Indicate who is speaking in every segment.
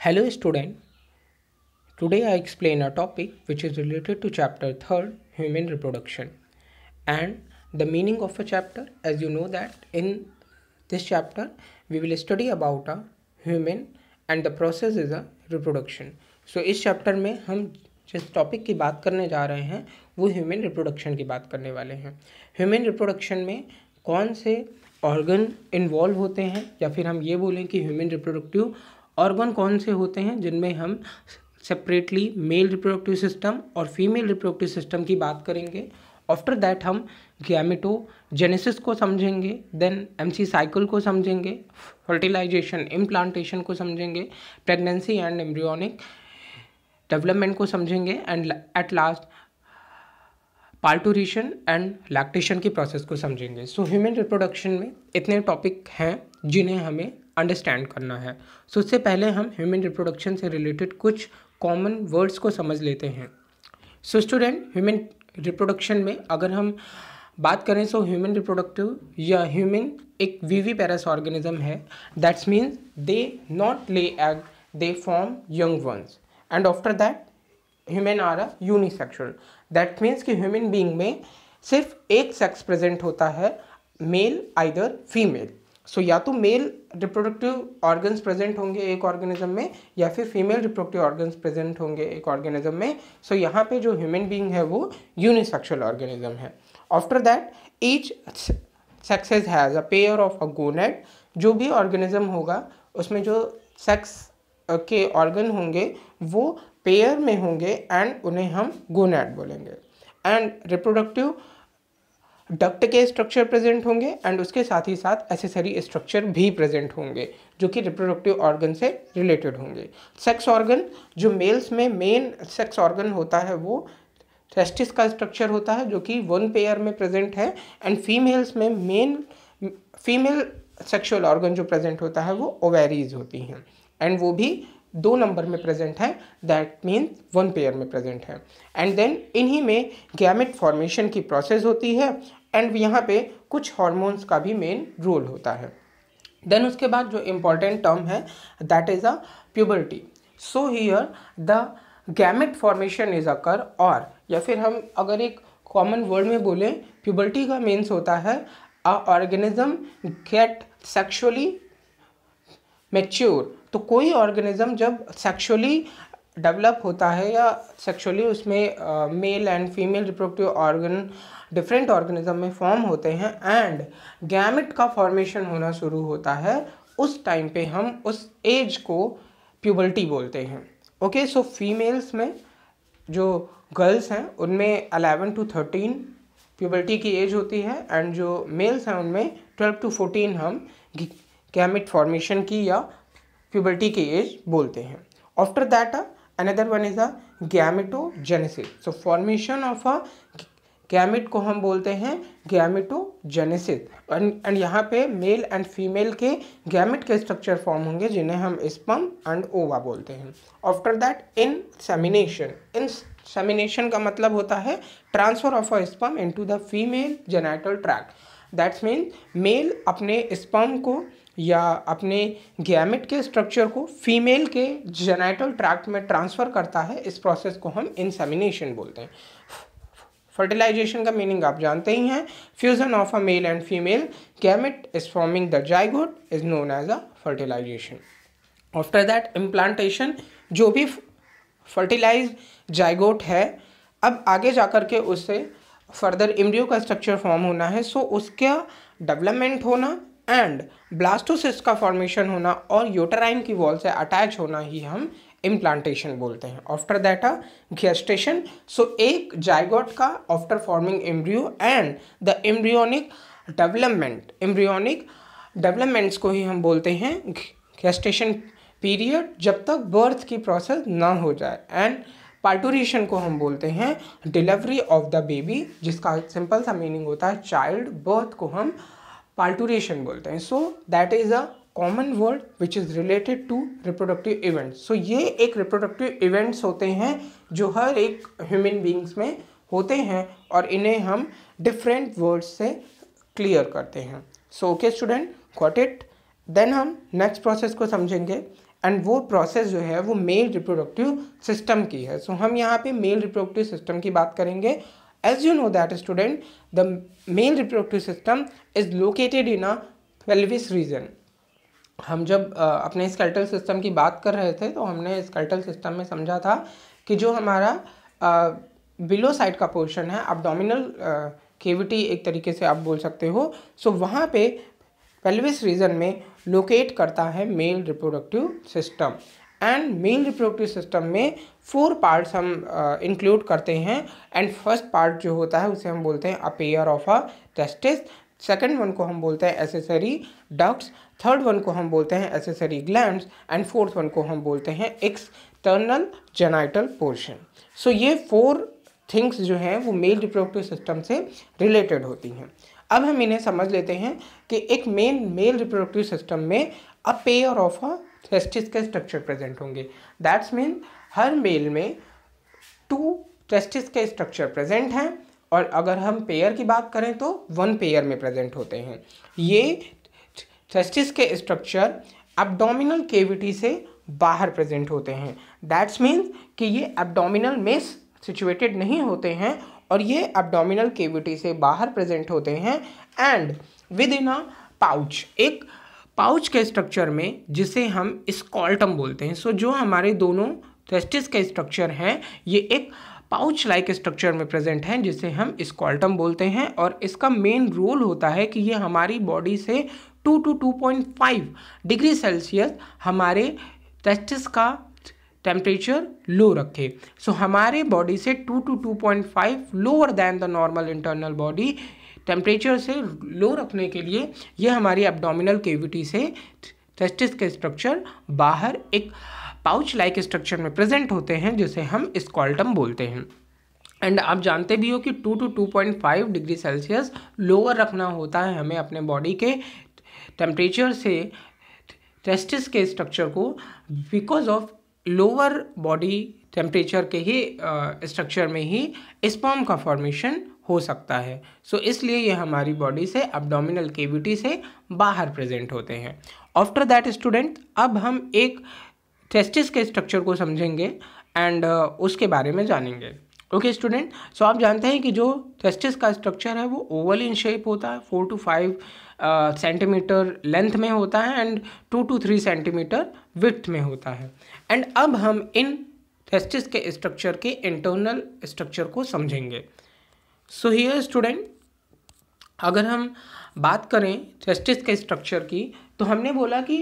Speaker 1: Hello student, today I explain a topic which is related to chapter 3rd human reproduction and the meaning of a chapter. As you know that in this chapter we will study about a human and the process is a reproduction. So इस chapter में हम जिस topic की बात करने जा रहे हैं वो ह्यूमन रिप्रोडक्शन की बात करने वाले हैं। ह्यूमन रिप्रोडक्शन में कौन से ऑर्गन इन्वॉल्व होते हैं या फिर हम ये बोलें कि ह्यूमन रिप्रोडक्टिव ऑर्गन कौन से होते हैं जिनमें हम सेपरेटली मेल रिप्रोडक्टिव सिस्टम और फीमेल रिप्रोडक्टिव सिस्टम की बात करेंगे। आफ्टर दैट हम गैमेटोजेनेसिस को समझेंगे, देन एमसी साइकिल को समझेंगे, फर्टिलाइजेशन इम्प्लांटेशन को समझेंगे, प्रेगनेंसी एंड एम्ब्रियोनिक डेवलपमेंट को समझेंगे and at last parturition and lactation की प्रोसेस को समझेंगे। सो ह्यूमन रिप्रोडक्शन में इतने टॉपिक हैं जिन्हें हमें अंडरस्टैंड करना है। सो उससे पहले हम ह्यूमन रिप्रोडक्शन से रिलेटेड कुछ कॉमन वर्ड्स को समझ लेते हैं। सो स्टूडेंट, ह्यूमन रिप्रोडक्शन में अगर हम बात करें सो ह्यूमन रिप्रोडक्टिव या ह्यूमन एक विविपेरस ऑर्गेनिज्म है। That's means they not lay egg, they form young ones and after that human are a unisexual. That means कि ह्यूमन बीइंग में सिर्फ एक सेक्स प्रेजेंट होता है, मेल आइदर फीमेल। सो या तो मेल रिप्रोडक्टिव ऑर्गन्स प्रेजेंट होंगे एक ऑर्गेनिज्म में या फिर फीमेल रिप्रोडक्टिव ऑर्गन्स प्रेजेंट होंगे एक ऑर्गेनिज्म में। सो यहाँ पे जो ह्यूमन बीइंग है वो यूनिसेक्सुअल ऑर्गेनिज्म है। After that each sexes has a pair of a gonad. जो भी ऑर्गेनिज्म होगा उसमें जो सेक्स के ऑर्गन होंगे वो पेयर में होंगे एंड उन्हें हम गोनेड बोलेंगे। एंड रिप्रोडक्टिव डक्ट के स्ट्रक्चर प्रेजेंट होंगे एंड उसके साथ ही साथ एसेसरी स्ट्रक्चर भी प्रेजेंट होंगे जो कि रिप्रोडक्टिव ऑर्गन से रिलेटेड होंगे। सेक्स ऑर्गन जो मेल्स में मेन सेक्स ऑर्गन होता है वो टेस्टिस का स्ट्रक्चर होता है जो कि वन पेयर में प्रेजेंट है एंड फीमेल्स में मेन फीमेल सेक्सुअल ऑर्गन जो प्रेजेंट होता है वो ओवेरीज होती हैं एंड वो भी 2 नंबर में प्रेजेंट है। दैट मीन्स 1 पेयर में प्रेजेंट है एंड देन इन्हीं में गैमेट फॉर्मेशन की प्रोसेस होती है एंड यहाँ पे कुछ हार्मोन्स का भी मेन रोल होता है। देन उसके बाद जो इम्पॉर्टेंट टर्म है that is a puberty. So here the gamete formation is occur, और या फिर हम अगर एक कॉमन वर्ड में बोलें प्यूबर्टी का मीन्स होता है अ ऑर्गेनिज्म गेट सेक्सुअली मैच्योर। तो कोई ऑर्गेनिज्म जब सेक्सुअली डेवलप होता है या सेक्सुअली उसमें mail and female reproductive organ different organism में फॉर्म होते हैं एंड गैमेट का फॉर्मेशन होना शुरू होता है, उस टाइम पे हम उस एज को प्यूबर्टी बोलते हैं। ओके, सो फीमेल्स में जो गर्ल्स हैं उनमें 11 to 13 प्यूबर्टी की एज होती है एंड जो मेल्स हैं उनमें 12 to 14 हम गैमेट फॉर्मेशन की या प्यूबर्टी की एज बोलते हैं। After that another one is a gametogenesis. So formation of a gamete को हम बोलते हैं गैमेटोजेनेसिस एंड यहाँ पे मेल एंड फीमेल के गैमेट के स्ट्रक्चर फॉर्म होंगे जिन्हें हम स्पर्म एंड ओवा बोलते हैं। After that insemination. इंसेमिनेशन का मतलब होता है transfer of a sperm into the female genital tract. That's mean male अपने स्पर्म को या अपने गैमेट के स्ट्रक्चर को फीमेल के जेनिटल ट्रैक्ट में ट्रांसफ़र करता है। इस प्रोसेस को हम इंसेमिनेशन बोलते हैं। फर्टिलाइजेशन का मीनिंग आप जानते ही हैं, fusion of a male and female gamete is forming the zygote is known as a fertilization. After that implantation. जो भी फर्टिलाइज जाइगोट है अब आगे जाकर के उससे फर्दर एम्ब्रियो का स्ट्रक्चर फॉर्म होना है, सो उसका डेवलपमेंट होना एंड ब्लास्टोसिस्ट का फॉर्मेशन होना और यूटेराइन की वॉल से अटैच होना ही हम इम्प्लांटेशन बोलते हैं। After that gestation. सो एक जाइगोट का after forming embryo and the embryonic developments को ही हम बोलते हैं गेस्टेशन पीरियड, जब तक बर्थ की प्रोसेस ना हो जाए। एंड पार्टूरेशन को हम बोलते हैं डिलीवरी ऑफ द बेबी, जिसका सिंपल सा मीनिंग होता है चाइल्ड बर्थ को हम पार्टूरेशन बोलते हैं। So that is a common word which is related to reproductive events. So ये एक रिप्रोडक्टिव इवेंट्स होते हैं जो हर एक ह्यूमन बींग्स में होते हैं और इन्हें हम डिफरेंट वर्ड्स से क्लियर करते हैं। So okay student, got it. Then हम नेक्स्ट प्रोसेस को समझेंगे एंड वो प्रोसेस जो है वो मेल रिप्रोडक्टिव सिस्टम की है। सो हम यहाँ पे मेल रिप्रोडक्टिव सिस्टम की बात करेंगे। As you know that student, the male reproductive system is located in a pelvis region. हम जब अपने स्केलेटल सिस्टम की बात कर रहे थे तो हमने स्केलेटल सिस्टम में समझा था कि जो हमारा बिलो साइड का पोर्शन है, एब्डोमिनल केविटी एक तरीके से आप बोल सकते हो, सो वहाँ पे पेल्विस रीजन में लोकेट करता है mail reproductive system. And mail reproductive system में 4 पार्ट्स हम इंक्लूड करते हैं। एंड फर्स्ट पार्ट जो होता है उसे हम बोलते हैं a pair of a testis, second one को हम बोलते हैं एसेसरी डक्ट्स, थर्ड वन को हम बोलते हैं accessory glands, and fourth one को हम बोलते हैं एक्सटर्नल जेनाइटल पोर्शन। सो ये 4 थिंग्स जो हैं वो मेल रिप्रोडक्टिव सिस्टम से रिलेटेड होती हैं। अब हम इन्हें समझ लेते हैं कि एक मेल रिप्रोडक्टिव सिस्टम में a pair of a testis के स्ट्रक्चर प्रेजेंट होंगे। दैट्स मीन हर मेल में 2 टेस्टिस के स्ट्रक्चर प्रेजेंट हैं, और अगर हम पेयर की बात करें तो 1 पेयर में प्रेजेंट होते हैं। ये टेस्टिस के स्ट्रक्चर एब्डोमिनल केविटी से बाहर प्रेजेंट होते हैं। दैट्स मीन्स कि ये एब्डोमिनल में सिचुएटेड नहीं होते हैं, और ये एब्डोमिनल केविटी से बाहर प्रेजेंट होते हैं and with in a pouch, एक पाउच के स्ट्रक्चर में जिसे हम स्कॉल्टम बोलते हैं। सो जो हमारे दोनों टेस्टिस के स्ट्रक्चर हैं ये एक पाउच लाइक स्ट्रक्चर में प्रेजेंट हैं जिसे हम स्कॉल्टम बोलते हैं, और इसका मेन रोल होता है कि ये हमारी बॉडी से 2 to 2.5 डिग्री सेल्सियस हमारे टेस्टिस का टेम्परेचर लो रखे। सो हमारे बॉडी से 2 to 2.5 lower than the normal internal body temperature से लो रखने के लिए ये हमारी एब्डोमिनल केविटी से टेस्टिस के स्ट्रक्चर बाहर एक पाउच लाइक स्ट्रक्चर में प्रेजेंट होते हैं जिसे हम स्कॉल्टम बोलते हैं। एंड आप जानते भी हो कि 2 to 2.5 डिग्री सेल्सियस लोअर रखना होता है हमें अपने बॉडी के टेम्परेचर से टेस्टिस के स्ट्रक्चर को, because of lower body temperature के ही स्ट्रक्चर में ही स्पर्म का फॉर्मेशन हो सकता है। सो इसलिए ये हमारी बॉडी से एब्डोमिनल केविटी से बाहर प्रेजेंट होते हैं। आफ्टर दैट स्टूडेंट, अब हम एक टेस्टिस के स्ट्रक्चर को समझेंगे एंड उसके बारे में जानेंगे। ओके स्टूडेंट, सो आप जानते हैं कि जो टेस्टिस का स्ट्रक्चर है वो ओवल इन शेप होता है, 4 to 5 सेंटीमीटर लेंथ में होता है एंड 2 to 3 सेंटीमीटर विड्थ में होता है। एंड अब हम इन टेस्टिस के स्ट्रक्चर के इंटरनल स्ट्रक्चर को समझेंगे। सो हियर स्टूडेंट, अगर हम बात करें टेस्टिस के स्ट्रक्चर की, तो हमने बोला कि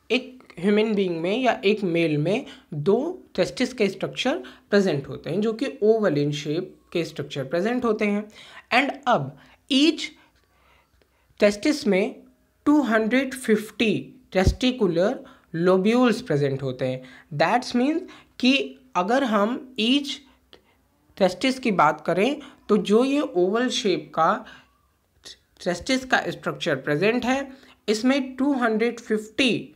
Speaker 1: एक ह्यूमन बीइंग में या एक मेल में 2 टेस्टिस के स्ट्रक्चर प्रेजेंट होते हैं जो कि ओवल इन शेप के स्ट्रक्चर प्रेजेंट होते हैं। एंड अब ईच टेस्टिस में 250 टेस्टिकुलर लोब्यूल्स प्रेजेंट होते हैं। दैट्स मीन्स कि अगर हम ईच टेस्टिस की बात करें तो जो ये ओवल शेप का टेस्टिस का स्ट्रक्चर प्रेजेंट है इसमें 250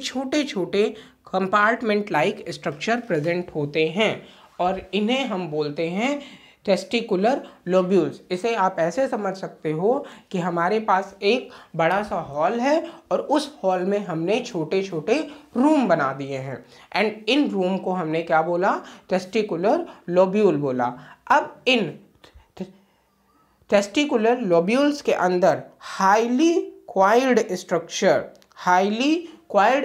Speaker 1: छोटे छोटे कंपार्टमेंट लाइक स्ट्रक्चर प्रेजेंट होते हैं, और इन्हें हम बोलते हैं टेस्टिकुलर लोब्यूल्स। इसे आप ऐसे समझ सकते हो कि हमारे पास एक बड़ा सा हॉल है और उस हॉल में हमने छोटे छोटे रूम बना दिए हैं, एंड इन रूम को हमने क्या बोला? टेस्टिकुलर लोब्यूल बोला। अब इन टेस्टिकुलर लोब्यूल्स के अंदर highly coiled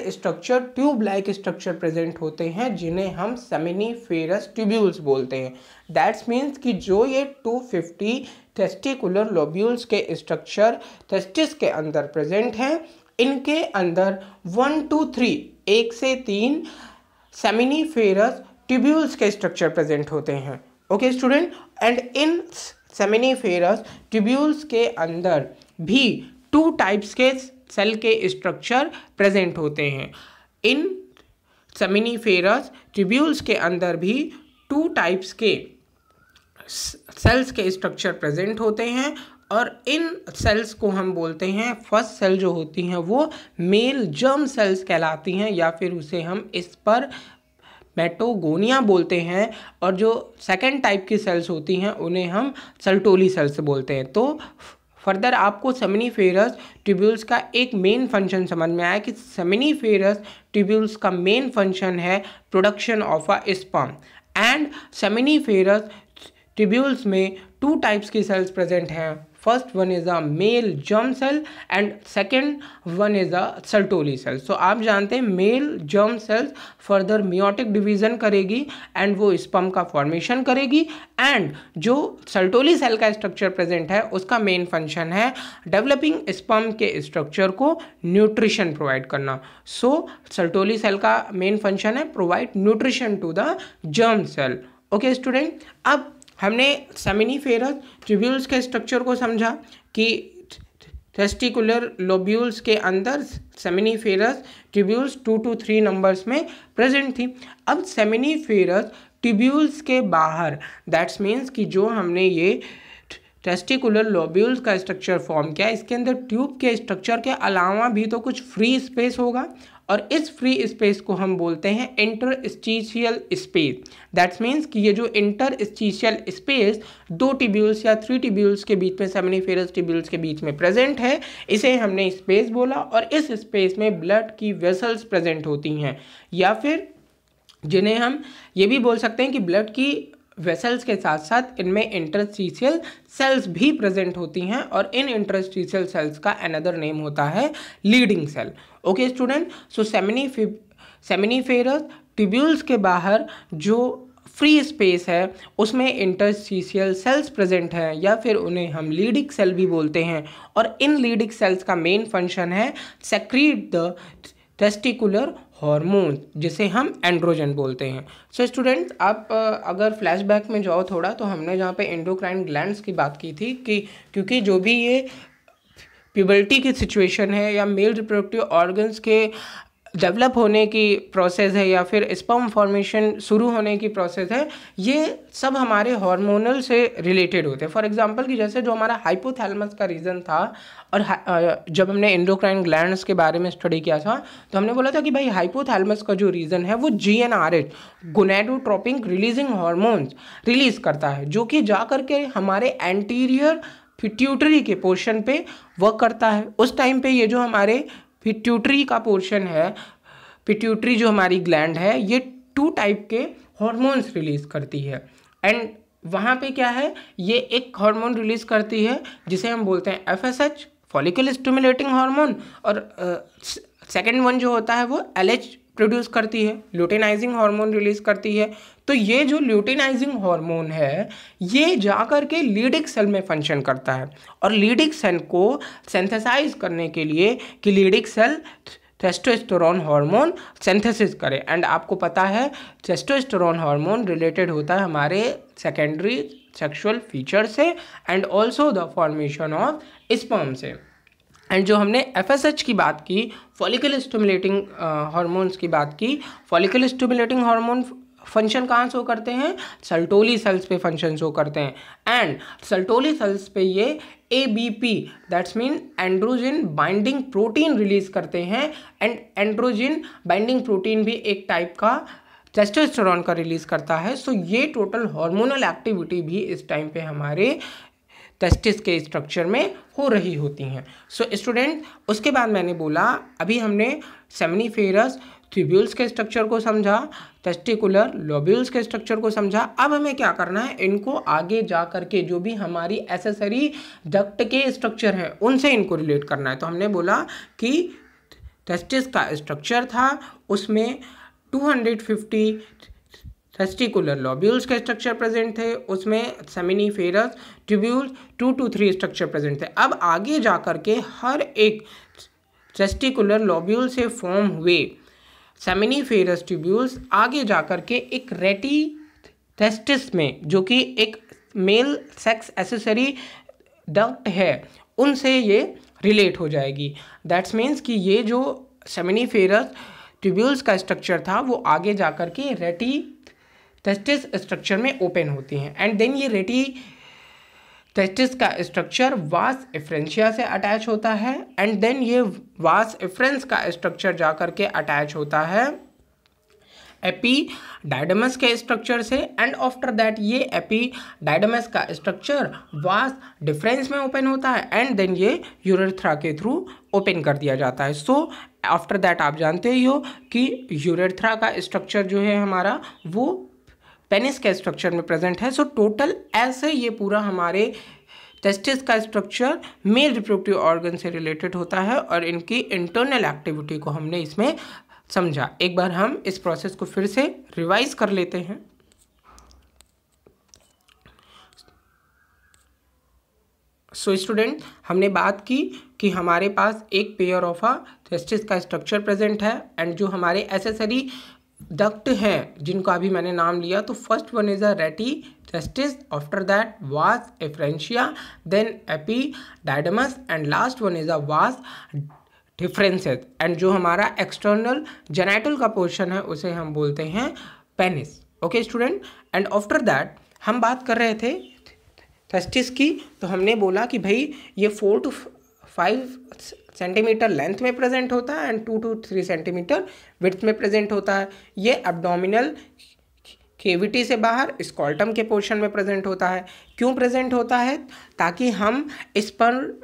Speaker 1: structure tube like structure present होते हैं जिन्हें हम सेमिनिफेरस ट्यूब्यूल्स बोलते हैं। दैट्स मीन्स कि जो ये 250 टेस्टिकुलर लोब्यूल्स के स्ट्रक्चर टेस्टिस के अंदर प्रेजेंट हैं, इनके अंदर 1 to 3 1 से 3 सेमिनिफेरस ट्यूब्यूल्स के स्ट्रक्चर प्रेजेंट होते हैं। Okay student, and in seminiferous tubules के अंदर भी 2 टाइप्स के सेल के स्ट्रक्चर प्रेजेंट होते हैं। इन सेमिनिफेरस ट्यूब्यूल्स के अंदर भी 2 टाइप्स के सेल्स के स्ट्रक्चर प्रेजेंट होते हैं, और इन सेल्स को हम बोलते हैं, फर्स्ट सेल जो होती हैं वो मेल जर्म सेल्स कहलाती हैं, या फिर उसे हम इस पर मेटोगोनिया बोलते हैं, और जो सेकेंड टाइप की सेल्स होती हैं उन्हें हम सर्टोली सेल्स बोलते हैं। तो फर्दर आपको सेमिनिफेरस ट्यूब्यूल्स का एक मेन फंक्शन समझ में आया कि सेमिनिफेरस ट्यूब्यूल्स का मेन फंक्शन है production of a sperm. And seminiferous tubules में 2 टाइप्स की सेल्स प्रेजेंट हैं। First one is a male germ cell and second one is a Sertoli cell. So आप जानते हैं male germ cells further meiotic division करेगी and वो sperm का formation करेगी, एंड जो सर्टोली सेल का स्ट्रक्चर प्रेजेंट है उसका मेन फंक्शन है डेवलपिंग स्पर्म के स्ट्रक्चर को न्यूट्रिशन प्रोवाइड करना। सो सर्टोली सेल का मेन फंक्शन है provide nutrition to the germ cell. Okay student, अब हमने सेमिनिफेरस ट्यूब्यूल्स के स्ट्रक्चर को समझा कि टेस्टिकुलर लोब्यूल्स के अंदर सेमिनिफेरस ट्यूब्यूल्स 2 to 3 नंबर्स में प्रेजेंट थी। अब सेमिनिफेरस ट्यूब्यूल्स के बाहर, दैट्स मीन्स कि जो हमने ये टेस्टिकुलर लोब्यूल्स का स्ट्रक्चर फॉर्म किया, इसके अंदर ट्यूब के स्ट्रक्चर के अलावा भी तो कुछ फ्री स्पेस होगा, और इस फ्री स्पेस को हम बोलते हैं इंटरस्टिशियल स्पेस। दैट्स मीन्स कि ये जो इंटरस्टिशियल स्पेस 2 ट्यूब्यूल्स या 3 ट्यूब्यूल्स के बीच में, सेमिनिफेरस ट्यूब्यूल्स के बीच में प्रेजेंट है, इसे हमने स्पेस बोला। और इस स्पेस में ब्लड की वेसल्स प्रेजेंट होती हैं, या फिर जिन्हें हम ये भी बोल सकते हैं कि ब्लड की वेसल्स के साथ साथ इनमें इंटरस्टिशियल सेल्स भी प्रेजेंट होती हैं, और इन इंटरस्टिशियल सेल्स का अनदर नेम होता है लीडिंग सेल। ओके स्टूडेंट, सो सेमिनिफेरस ट्यूब्यूल्स के बाहर जो फ्री स्पेस है उसमें इंटरस्टिशियल सेल्स प्रेजेंट हैं, या फिर उन्हें हम लीडिंग सेल भी बोलते हैं, और इन लीडिंग सेल्स का मेन फंक्शन है सेक्रीट द टेस्टिकुलर हार्मोन, जिसे हम एंड्रोजन बोलते हैं। सो स्टूडेंट्स, आप अगर फ्लैशबैक में जाओ थोड़ा, तो हमने जहाँ पे एंडोक्राइन ग्लैंड्स की बात की थी कि क्योंकि जो भी ये प्यूबर्टी की सिचुएशन है या मेल रिप्रोडक्टिव ऑर्गन्स के डेवलप होने की प्रोसेस है, या फिर स्पर्म फॉर्मेशन शुरू होने की प्रोसेस है, ये सब हमारे हार्मोनल से रिलेटेड होते हैं। फॉर एग्जांपल कि जैसे जो हमारा हाइपोथैलेमस का रीज़न था, और जब हमने एंडोक्राइन ग्लैंड्स के बारे में स्टडी किया था तो हमने बोला था कि भाई हाइपोथैलेमस का जो रीज़न है वो GnRH gonadotropic releasing hormones release करता है, जो कि जा करके हमारे एंटीरियर पिट्यूटरी के पोर्शन पे वर्क करता है। उस टाइम पे ये जो हमारे पिट्यूटरी का पोर्शन है, पिट्यूटरी जो हमारी ग्लैंड है, ये 2 टाइप के हार्मोन्स रिलीज करती है। एंड वहाँ पे क्या है, ये एक हार्मोन रिलीज करती है जिसे हम बोलते हैं FSH फॉलिकल स्टिमुलेटिंग हार्मोन, और सेकेंड वन जो होता है वो LH प्रोड्यूस करती है, ल्यूटेनाइजिंग हार्मोन रिलीज करती है। तो ये जो ल्यूटेनाइजिंग हार्मोन है ये जाकर के लीडिंग सेल में फंक्शन करता है, और लीडिंग सेल को सिंथेसाइज करने के लिए कि leading cell testosterone hormone synthesis करे। एंड आपको पता है टेस्टोस्टेरोन हार्मोन रिलेटेड होता है हमारे सेकेंडरी सेक्सुअल फीचर से and also the formation of sperm से। एंड जो हमने FSH की बात की, फॉलिकल स्टिमुलेटिंग हार्मोन्स की बात की, फॉलिकल स्टिमुलेटिंग हार्मोन फंक्शन कहाँ शो करते हैं, सर्टोली सेल्स पे फंक्शन शो करते हैं। एंड सर्टोली सेल्स पे ये ABP that's mean androgen binding protein release करते हैं, एंड एंड्रोजन बाइंडिंग प्रोटीन भी एक टाइप का टेस्टोस्टेरोन का रिलीज करता है। सो ये टोटल हार्मोनल एक्टिविटी भी इस टाइम पे हमारे टेस्टिस के स्ट्रक्चर में हो रही होती हैं। सो स्टूडेंट, उसके बाद मैंने बोला अभी हमने सेमिनिफेरस ट्यूब्यूल्स के स्ट्रक्चर को समझा, टेस्टिकुलर लोब्यूल्स के स्ट्रक्चर को समझा। अब हमें क्या करना है, इनको आगे जा करके जो भी हमारी एसेसरी डक्ट के स्ट्रक्चर हैं उनसे इनको रिलेट करना है। तो हमने बोला कि टेस्टिस का स्ट्रक्चर था, उसमें 250 टेस्टिकुलर लोब्यूल्स के स्ट्रक्चर प्रेजेंट थे, उसमें seminiferous tubules 2 to 3 structure present थे। अब आगे जा करके हर एक टेस्टिकुलर लोब्यूल से फॉर्म हुए सेमिनिफेरस ट्यूब्यूल्स आगे जा करके एक रेटी टेस्टिस में, जो कि एक मेल सेक्स एसेसरी डक्ट है, उनसे ये रिलेट हो जाएगी। दैट्स मीन्स कि ये जो सेमिनिफेरस ट्यूब्यूल्स का स्ट्रक्चर था वो आगे जा करके रेटी टेस्टिस स्ट्रक्चर में ओपन होती हैं। एंड देन ये रेटी टेस्टिस का स्ट्रक्चर वास एफ्रेंशिया से अटैच होता है, एंड देन ये वास एफ्रेंस का स्ट्रक्चर जा करके अटैच होता है एपिडाइडमस के स्ट्रक्चर से, एंड आफ्टर दैट ये एपिडाइडमस का स्ट्रक्चर वास डिफरेंस में ओपन होता है एंड देन ये यूरेथ्रा के थ्रू ओपन कर दिया जाता है। सो आफ्टर दैट आप जानते ही हो कि यूरेथ्रा का स्ट्रक्चर जो है हमारा वो पेनिस के स्ट्रक्चर में प्रेजेंट है। सो टोटल ऐसे ये पूरा हमारे टेस्टिस का स्ट्रक्चर मेल रिप्रोडक्टिव ऑर्गन से रिलेटेड होता है और इनकी इंटरनल एक्टिविटी को हमने इसमें समझा। एक बार हम इस प्रोसेस को फिर से रिवाइज कर लेते हैं। सो स्टूडेंट, हमने बात की कि हमारे पास एक पेयर ऑफ अ टेस्टिस का स्ट्रक्चर प्रेजेंट है एंड जो हमारे एसेसरी डक्ट हैं जिनका अभी मैंने नाम लिया, तो first one is a rete testis, after that vas efferentia, then epididymis and last one is a vas deferens. And जो हमारा एक्सटर्नल जेनाइटल का पोर्शन है उसे हम बोलते हैं penis. Okay student, and after that हम बात कर रहे थे टेस्टिस की, तो हमने बोला कि भाई ये 4 to 5 सेंटीमीटर लेंथ में प्रेजेंट होता है एंड 2 to 3 सेंटीमीटर विड्थ में प्रेजेंट होता है। ये एब्डोमिनल केविटी से बाहर स्कॉल्टम के पोर्शन में प्रेजेंट होता है। क्यों प्रेजेंट होता है? ताकि हम स्पर्मेटोजेनेसिस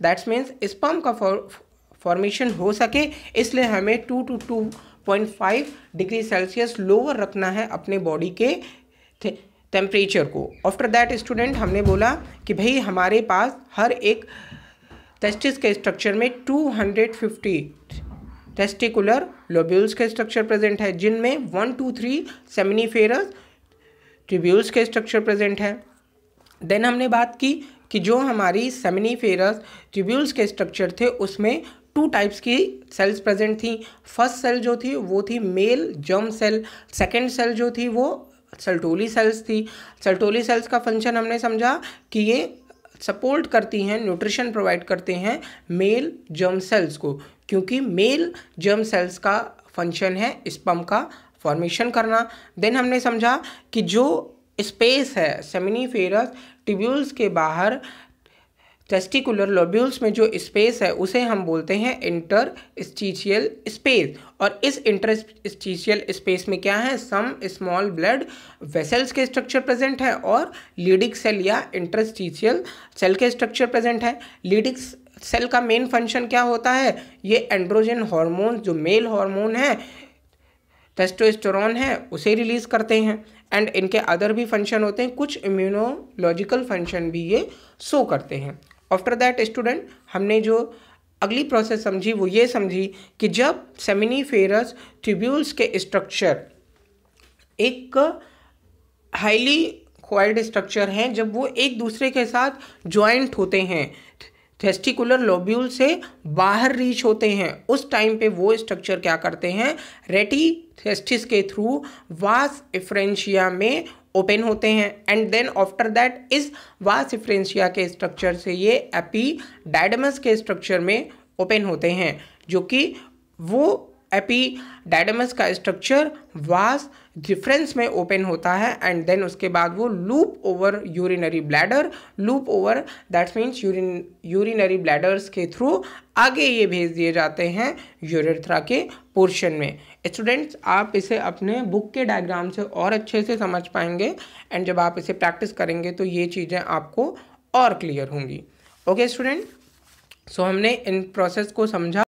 Speaker 1: दैट्स मीन्स स्पर्म का फॉर्मेशन हो सके, इसलिए हमें 2 to 2.5 डिग्री सेल्सियस लोअर रखना है अपने बॉडी के टेम्परेचर को। आफ्टर दैट स्टूडेंट हमने बोला कि भाई हमारे पास हर एक टेस्टिस के स्ट्रक्चर में 250 टेस्टिकुलर लोब्यूल्स के स्ट्रक्चर प्रेजेंट है, जिनमें 1 to 3 सेमिनिफेरस ट्यूब्यूल्स के स्ट्रक्चर प्रेजेंट है। देन हमने बात की कि जो हमारी सेमिनिफेरस ट्यूब्यूल्स के स्ट्रक्चर थे उसमें 2 टाइप्स की सेल्स प्रेजेंट थी। फर्स्ट सेल जो थी वो थी male germ cell, second cell जो थी वो सर्टोली सेल्स थी। सर्टोली सेल्स का फंक्शन हमने समझा कि ये सपोर्ट करती हैं, न्यूट्रिशन प्रोवाइड करते हैं मेल जर्म सेल्स को, क्योंकि मेल जर्म सेल्स का फंक्शन है स्पर्म का फॉर्मेशन करना। देन हमने समझा कि जो स्पेस है सेमिनिफेरस ट्यूब्यूल्स के बाहर टेस्टिकुलर लोब्यूल्स में जो स्पेस है उसे हम बोलते हैं इंटरस्टिशियल स्पेस, और इस इंटरस्टिशियल स्पेस में क्या है, सम स्मॉल ब्लड वेसल्स के स्ट्रक्चर प्रेजेंट है और लीडिक सेल या इंटरस्टिशियल सेल के स्ट्रक्चर प्रेजेंट है। लीडिक सेल का मेन फंक्शन क्या होता है, ये एंड्रोजन हार्मोन जो मेल हार्मोन है टेस्टोस्टेरोन है उसे रिलीज करते हैं, एंड इनके अदर भी फंक्शन होते हैं, कुछ इम्यूनोलॉजिकल फंक्शन भी ये शो करते हैं। आफ्टर दैट स्टूडेंट हमने जो अगली प्रोसेस समझी वो ये समझी कि जब सेमिनिफेरस ट्यूब्यूल्स के स्ट्रक्चर एक हाईली कॉइल्ड स्ट्रक्चर हैं, जब वो एक दूसरे के साथ ज्वाइंट होते हैं, टेस्टिकुलर लोब्यूल से बाहर रीच होते हैं, उस टाइम पे वो स्ट्रक्चर क्या करते हैं, रेटी टेस्टिस के थ्रू वास एफ्रेंशिया में ओपन होते हैं, एंड देन आफ्टर दैट इस वास एफ्रेंशिया के स्ट्रक्चर से ये एपिडाइडमस के स्ट्रक्चर में ओपन होते हैं, जो कि वो एपिडाइडमस का स्ट्रक्चर वास डिफरेंस में ओपन होता है, एंड देन उसके बाद वो loop over urinary bladder, loop over that means urinary bladders के थ्रू आगे ये भेज दिए जाते हैं यूरेथ्रा के पोर्शन में। स्टूडेंट्स, आप इसे अपने बुक के डायग्राम से और अच्छे से समझ पाएंगे, एंड जब आप इसे प्रैक्टिस करेंगे तो ये चीज़ें आपको और क्लियर होंगी। ओके स्टूडेंट, सो हमने इन प्रोसेस को समझा।